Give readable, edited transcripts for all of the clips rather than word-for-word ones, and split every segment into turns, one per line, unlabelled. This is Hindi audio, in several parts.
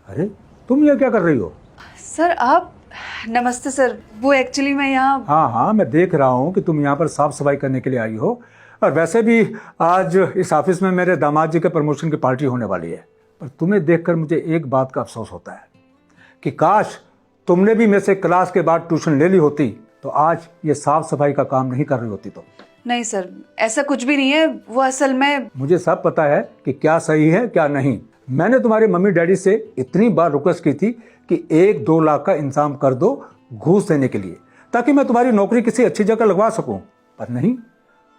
अरे तुम ये क्या कर रही हो?
सर आप, नमस्ते सर। वो एक्चुअली मैं यहाँ,
हाँ हाँ, मैं देख रहा हूँ कि तुम यहाँ पर साफ सफाई करने के लिए आई हो। और वैसे भी आज इस ऑफिस में मेरे दामाद जी के प्रमोशन की पार्टी होने वाली है। पर तुम्हें देखकर मुझे एक बात का अफसोस होता है कि काश तुमने भी मेरे से क्लास के बाद ट्यूशन ले ली होती तो आज ये साफ सफाई का काम नहीं कर रही होती। तो
नहीं सर, ऐसा कुछ भी नहीं है। वो असल में,
मुझे सब पता है कि क्या सही है क्या नहीं। मैंने तुम्हारे मम्मी डैडी से इतनी बार रिक्वेस्ट की थी कि 1-2 लाख का इंतजाम कर दो घूस देने के लिए, ताकि मैं तुम्हारी नौकरी किसी अच्छी जगह लगवा सकूं। पर नहीं,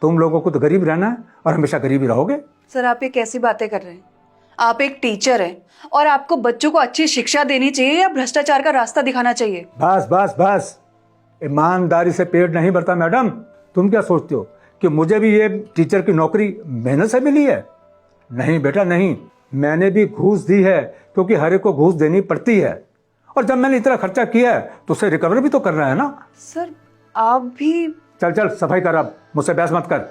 तुम लोगों को तो गरीब रहना है और हमेशा गरीब ही रहोगे।
सर आप ये कैसी बातें कर रहे हैं? आप एक टीचर हैं और आपको बच्चों को अच्छी शिक्षा देनी चाहिए या भ्रष्टाचार का रास्ता दिखाना चाहिए?
बस बस बस, ईमानदारी से पेट नहीं भरता मैडम। तुम क्या सोचते हो कि मुझे भी ये टीचर की नौकरी मेहनत से मिली है? नहीं बेटा नहीं, मैंने भी घूस दी है, क्योंकि हर एक को घूस देनी पड़ती है। और जब मैंने इतना खर्चा किया है तो उसे रिकवर भी तो करना है ना।
सर आप भी,
चल चल सफाई कर, अब मुझसे बहस मत कर।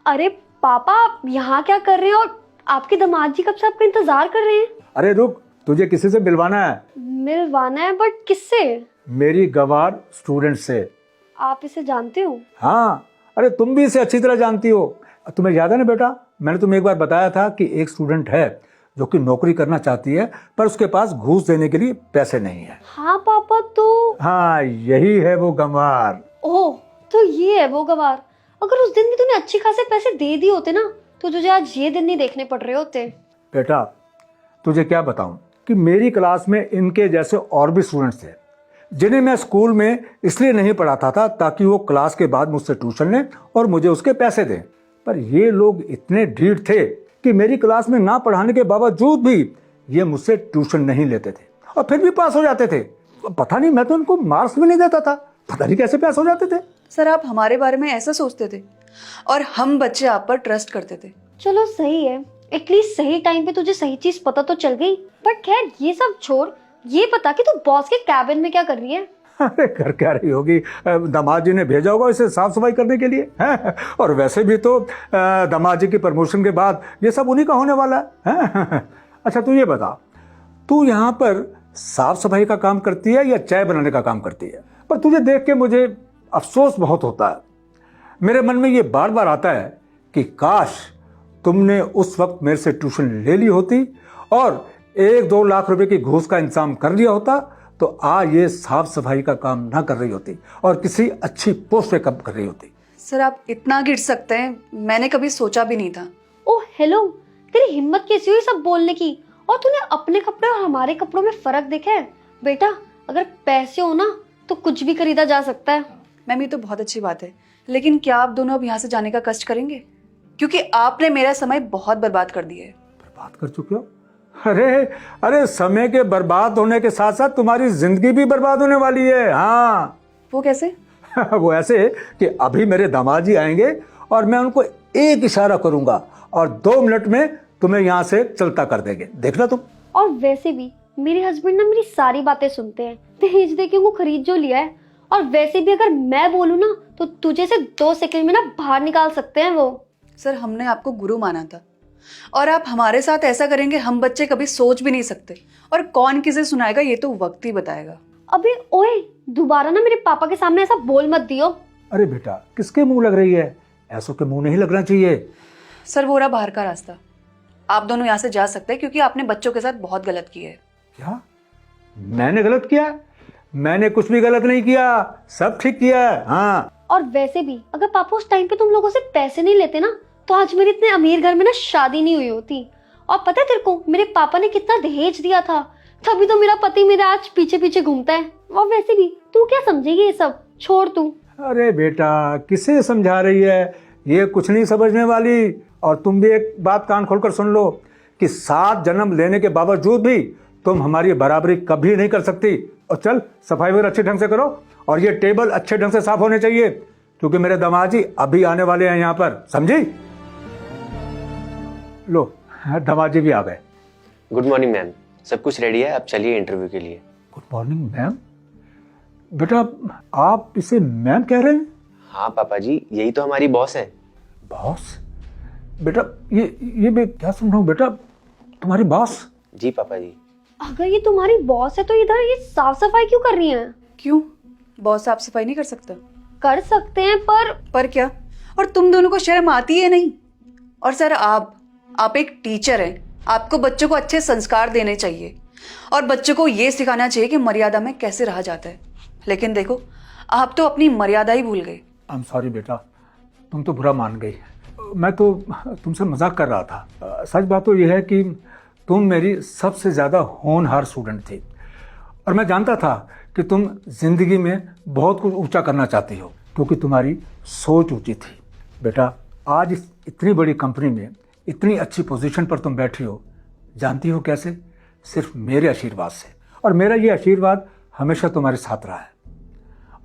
अरे पापा, आप यहाँ क्या कर रहे हैं? और आपके दामाद जी कब से आपका इंतजार कर रहे हैं।
अरे रुक, तुझे किसी से मिलवाना है।
मिलवाना है? बट किससे?
मेरी गवार स्टूडेंट से।
आप इसे जानते हो?
हाँ, अरे तुम भी इसे अच्छी तरह जानती हो। तुम्हें याद है ना बेटा, मैंने तुम्हें एक बार बताया था कि एक स्टूडेंट है जो कि नौकरी करना चाहती है पर उसके पास घूस देने के लिए पैसे नहीं है।
हाँ पापा, तो
हाँ, यही है वो गंवार।
ओह, तो ये है वो गवार। अगर उस दिन भी तूने अच्छे खासे पैसे दे दिए होते ना तो तुझे आज ये दिन नहीं देखने पड़ रहे होते।
बेटा तुझे क्या बताऊं कि मेरी क्लास में इनके जैसे और भी स्टूडेंट्स थे जिन्हें मैं स्कूल में इसलिए नहीं पढ़ाता था ताकि वो क्लास के बाद मुझसे ट्यूशन लें और मुझे उसके पैसे दें। पर ये लोग इतने ढीठ थे कि मेरी क्लास में ना पढ़ाने के बावजूद भी ये मुझसे ट्यूशन नहीं लेते थे और फिर भी पास हो जाते थे। पता नहीं, मैं तो उनको मार्क्स भी नहीं देता था, पता नहीं कैसे पास हो जाते थे।
सर आप हमारे बारे में ऐसा सोचते थे और हम बच्चे आप पर ट्रस्ट करते थे।
चलो सही है, एटलीस्ट सही टाइम पे तुझे सही चीज पता तो चल गई। बट खैर ये सब छोड़, ये बता कि तू बॉस के कैबिन में क्या कर रही है।
अरे कर क्या रही होगी, दामाद जी ने भेजा होगा इसे साफ सफाई करने के लिए है? और वैसे भी तो दामाद जी की प्रमोशन के बाद ये सब उन्हीं का होने वाला है? अच्छा तू ये बता, तू यहाँ पर साफ सफाई का काम करती है या चाय बनाने का काम करती है? पर तुझे देख के मुझे अफसोस बहुत होता है। मेरे मन में ये बार बार आता है कि काश तुमने उस वक्त मेरे से ट्यूशन ले ली होती और 1-2 लाख रुपए की घूस का इंतजाम कर लिया होता तो आज ये साफ सफाई का काम ना कर रही होती और किसी अच्छी पोस्ट पे काम कर रही होती।
सर आप इतना गिर सकते हैं, मैंने कभी सोचा भी नहीं था।
ओह हेलो, तेरी हिम्मत कैसी हुई सब बोलने की? और तूने अपने कपड़े और हमारे कपड़ों में फर्क देखा है? बेटा अगर पैसे हो ना तो कुछ भी खरीदा जा सकता है।
मैम ये तो बहुत अच्छी बात है, लेकिन क्या आप दोनों अब यहाँ से जाने का कष्ट करेंगे? क्योंकि आपने मेरा समय बहुत बर्बाद कर दिया है।
बर्बाद कर चुके हो? अरे अरे, समय के बर्बाद होने के साथ साथ तुम्हारी जिंदगी भी बर्बाद होने वाली है। हाँ
वो कैसे?
वो ऐसे कि अभी मेरे दामाद जी आएंगे और मैं उनको एक इशारा करूंगा और 2 मिनट में तुम्हें यहाँ से चलता कर देंगे, देखना तुम।
और वैसे भी मेरे हस्बैंड ना मेरी सारी बातें सुनते हैं, दहेज दे के वो खरीद जो लिया है। और वैसे भी अगर मैं बोलूँ ना तो तुझे से 2 सेकंड में ना बाहर निकाल सकते हैं वो।
सर हमने आपको गुरु माना था और आप हमारे साथ ऐसा करेंगे हम बच्चे कभी सोच भी नहीं सकते। और कौन किसे सुनाएगा ये तो वक्त ही बताएगा।
अबे ओए, दोबारा ना मेरे पापा के सामने ऐसा बोल मत दियो।
अरे बेटा किसके मुंह लग रही है? ऐसों के मुंह नहीं लगना चाहिए।
सर वो रहा बाहर का रास्ता, आप दोनों यहाँ से जा सकते हैं क्योंकि आपने बच्चों के साथ बहुत गलत किया है।
क्या मैंने गलत किया? मैंने कुछ भी गलत नहीं किया, सब ठीक किया है। हाँ,
और वैसे भी अगर पापा उस टाइम पे तुम लोगों से पैसे नहीं लेते ना तो आज मेरे इतने अमीर घर में ना शादी नहीं हुई होती। और पता है तेरे को मेरे पापा ने कितना दहेज दिया था, तभी तो मेरा पति मेरे आज पीछे पीछे घूमता है। और वैसे भी तू क्या समझेगी ये सब, छोड़ तू।
अरे बेटा किसे समझा रही है? ये कुछ नहीं समझने वाली। और तुम भी एक बात कान खोलकर सुन लो कि 7 जन्म लेने के बावजूद भी तुम हमारी बराबरी कभी नहीं कर सकती। और चल सफाई वगैरह अच्छे ढंग से करो और ये टेबल अच्छे ढंग से साफ होने चाहिए क्योंकि मेरे दामाद जी अभी आने वाले हैं यहाँ पर, समझी? लो दामाद जी भी आ गए।
गुड मॉर्निंग मैम, सब कुछ रेडी है, अब चलिए इंटरव्यू के लिए।
Good morning ma'am. बेटा आप इसे मैम कह रहे हैं?
हाँ पापा जी, यही तो हमारी बॉस है।
बॉस? बेटा ये मैं क्या सुन रहा हूँ बेटा, तुम्हारी बॉस?
जी पापा जी।
अगर ये तुम्हारी बॉस है तो इधर ये साफ सफाई क्यों कर रही हैं?
क्यों? बॉस साफ सफाई नहीं कर सकता?
कर सकते हैं पर
क्या? और तुम दोनों को शर्म आती है नहीं? और सर आप एक टीचर हैं, आपको बच्चों को अच्छे संस्कार देने चाहिए और बच्चों को ये सिखाना चाहिए कि मर्यादा में कैसे रहा जाता है। लेकिन देखो, आप तो अपनी मर्यादा ही भूल गए।
आई एम सॉरी बेटा, तुम तो बुरा मान गई। मैं तो तुमसे मजाक कर रहा था। सच बात तो यह है कि तुम मेरी सबसे ज़्यादा होनहार स्टूडेंट थी और मैं जानता था कि तुम जिंदगी में बहुत कुछ ऊंचा करना चाहती हो क्योंकि तुम्हारी सोच ऊंची थी। बेटा, आज इस इतनी बड़ी कंपनी में इतनी अच्छी पोजीशन पर तुम बैठी हो, जानती हो कैसे? सिर्फ मेरे आशीर्वाद से। और मेरा ये आशीर्वाद हमेशा तुम्हारे साथ रहा है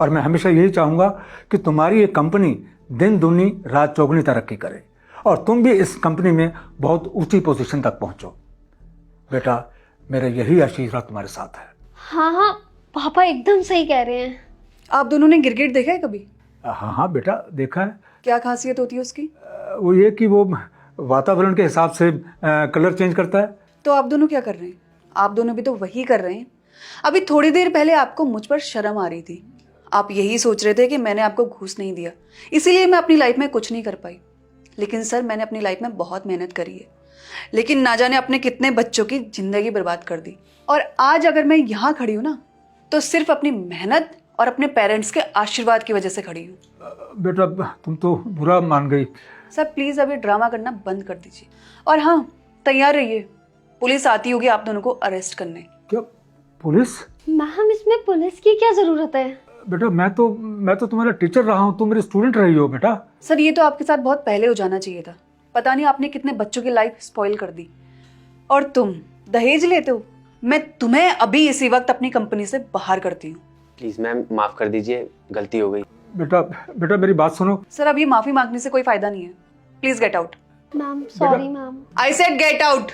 और मैं हमेशा यही चाहूँगा कि तुम्हारी ये कंपनी दिन दूनी रात चौगुनी तरक्की करे और तुम भी इस कंपनी में बहुत ऊंची पोजीशन तक पहुँचो। बेटा, मेरा यही आशीर्वाद तुम्हारे साथ है।
हाँ हाँ पापा एकदम सही कह रहे हैं।
आप दोनों ने गिरगिट देखा है कभी?
हाँ हाँ बेटा, देखा है।
क्या खासियत होती है उसकी?
वो ये कि वो वातावरण के हिसाब से कलर चेंज करता है।
तो आप दोनों क्या कर रहे हैं? आप दोनों भी तो वही कर रहे हैं। अभी थोड़ी देर पहले आपको मुझ पर शर्म आ रही थी। आप यही सोच रहे थे कि मैंने आपको घूस नहीं दिया, इसीलिए मैं अपनी लाइफ में कुछ नहीं कर पाई। लेकिन सर, मैंने अपनी लाइफ में बहुत मेहनत करी है, लेकिन ना जाने अपने कितने बच्चों की जिंदगी बर्बाद कर दी। और आज अगर मैं यहाँ खड़ी हूँ ना, तो सिर्फ अपनी मेहनत और अपने पेरेंट्स के आशीर्वाद की वजह से खड़ी हूँ।
बेटा, तुम तो बुरा मान गई।
सर प्लीज अभी ड्रामा करना बंद कर दीजिए और हाँ, तैयार रहिए, पुलिस आती होगी आप दोनों को अरेस्ट करने।
क्या पुलिस?
मैम इसमें पुलिस की क्या जरूरत है?
बेटा, मैं तो तुम्हारा टीचर रहा हूँ, तुम मेरे स्टूडेंट रही हो बेटा।
सर ये तो आपके साथ बहुत पहले हो जाना चाहिए था। पता नहीं आपने कितने बच्चों की लाइफ स्पॉइल कर दी। और तुम दहेज लेते हो? मैं तुम्हें अभी इसी वक्त अपनी कंपनी से बाहर करती हूँ।
प्लीज मैम माफ कर दीजिए, गलती हो गई।
बेटा मेरी बात सुनो।
सर अभी माफी मांगने से कोई फायदा नहीं है। Please get out.
Ma'am sorry ma'am.
I said get out.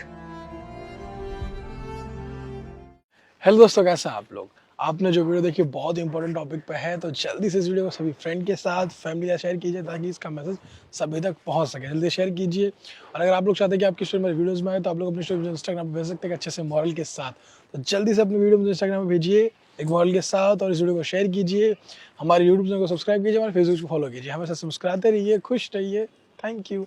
Hello दोस्तों, कैसे हैं आप लोग? आपने जो वीडियो देखी बहुत इंपॉर्टेंट टॉपिक पे है, तो जल्दी से इस वीडियो को सभी फ्रेंड के साथ, फैमिली के साथ शेयर कीजिए ताकि इसका मैसेज सभी तक पहुंच सके। जल्दी शेयर कीजिए। और अगर आप लोग चाहते हैं कि आपकी स्टोरी मेरे वीडियोस में आए, तो आप लोग अपनी स्टोरी मुझे इंस्टाग्राम पे भेज सकते हैं अच्छे से मॉरल के साथ। तो जल्दी से अपनी वीडियो मुझे इंस्टाग्राम पे भेजिए एक मॉरल के साथ और इस वीडियो को शेयर कीजिए। हमारे यूट्यूब चैनल को सब्सक्राइब कीजिए, हमारे फेसबुक को फॉलो कीजिए। हमेशा मुस्कुराते रहिए, खुश रहिए। Thank you.